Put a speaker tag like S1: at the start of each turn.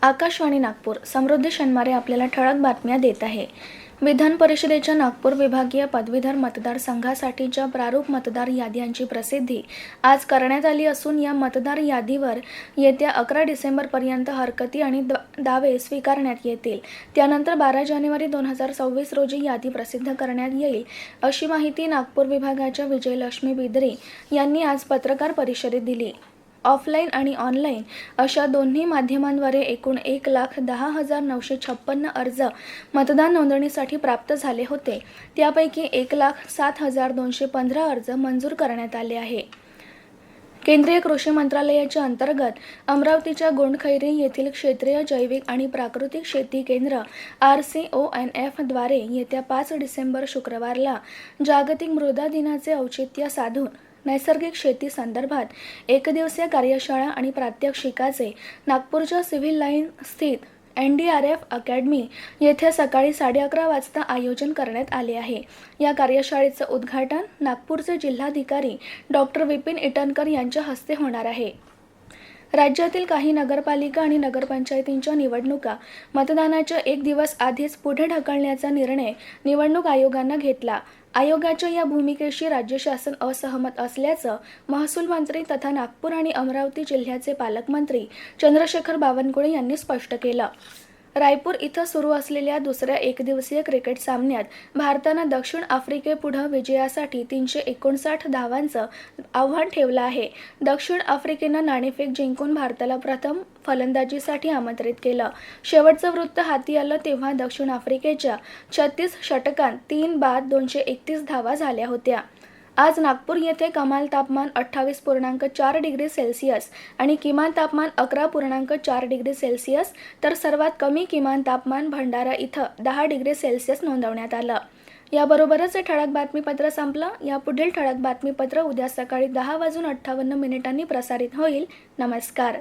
S1: आकाशवाणी नागपूर. समृद्धी शनिवारे आपल्याला ठळक बातम्या देत आहे. विधान परिषदेच्या नागपूर विभागीय पदवीधर मतदारसंघासाठीच्या प्रारूप मतदार याद्यांची प्रसिद्धी आज करण्यात आली असून या मतदार यादीवर येत्या 11 डिसेंबरपर्यंत हरकती आणि दावे स्वीकारण्यात येतील. त्यानंतर 12 जानेवारी 2026 रोजी यादी प्रसिद्ध करण्यात येईल, अशी माहिती नागपूर विभागाच्या विजयलक्ष्मी बिद्री यांनी आज पत्रकार परिषदेत दिली. ऑफलाईन आणि ऑनलाईन अशा दोन्ही माध्यमांद्वारे एकूण 1,10,956 अर्ज मतदान नोंदणीसाठी प्राप्त झाले होते. त्यापैकी 1,07,215 अर्ज मंजूर करण्यात आले आहे. केंद्रीय कृषी मंत्रालयाच्या अंतर्गत अमरावतीच्या गोंडखैरी येथील क्षेत्रीय जैविक आणि प्राकृतिक शेती केंद्र RCONF द्वारे येत्या 5 डिसेंबर शुक्रवारला जागतिक मृदा दिनाचे औचित्य साधून नैसर्गिक शेती संदर्भात एकदिवसीय कार्यशाळा आणि प्रात्यक्षिकाचे नागपूरच्या सिव्हिल लाईन स्थित NDRF अकॅडमी येथे सकाळी 11:30 वाजता आयोजन करण्यात आले आहे. या कार्यशाळेचं उद्घाटन नागपूरचे जिल्हाधिकारी डॉक्टर विपिन इटनकर यांच्या हस्ते होणार आहे. राज्यातील काही नगरपालिका आणि नगरपंचायतींच्या निवडणुका मतदानाच्या एक दिवस आधीच पुढे ढकलण्याचा निर्णय निवडणूक आयोगानं घेतला. आयोगाच्या या भूमिकेशी राज्य शासन असहमत असल्याचं महसूल मंत्री तथा नागपूर आणि अमरावती जिल्ह्याचे पालकमंत्री चंद्रशेखर बावनकुळे यांनी स्पष्ट केलं. रायपूर इथं सुरू असलेल्या दुसऱ्या एकदिवसीय क्रिकेट सामन्यात भारतानं दक्षिण आफ्रिकेपुढे विजयासाठी 359 धावांचं आव्हान ठेवलं आहे. दक्षिण आफ्रिकेनं नाणेफेक जिंकून भारताला प्रथम फलंदाजीसाठी आमंत्रित केलं. शेवटचं वृत्त हाती आलं तेव्हा दक्षिण आफ्रिकेच्या 36 षटकांत 3 बाद 231 धावा झाल्या होत्या. आज नागपूर येथे कमाल तापमान 28.4 डिग्री सेल्सिअस आणि किमान तापमान 11.4 डिग्री सेल्सिअस तर सर्वात कमी किमान तापमान भंडारा इथं 10 डिग्री सेल्सिअस नोंदवण्यात आलं. याबरोबरच हे ठळक बातमीपत्र संपलं. यापुढील ठळक बातमीपत्र उद्या सकाळी 10:58 प्रसारित होईल. नमस्कार.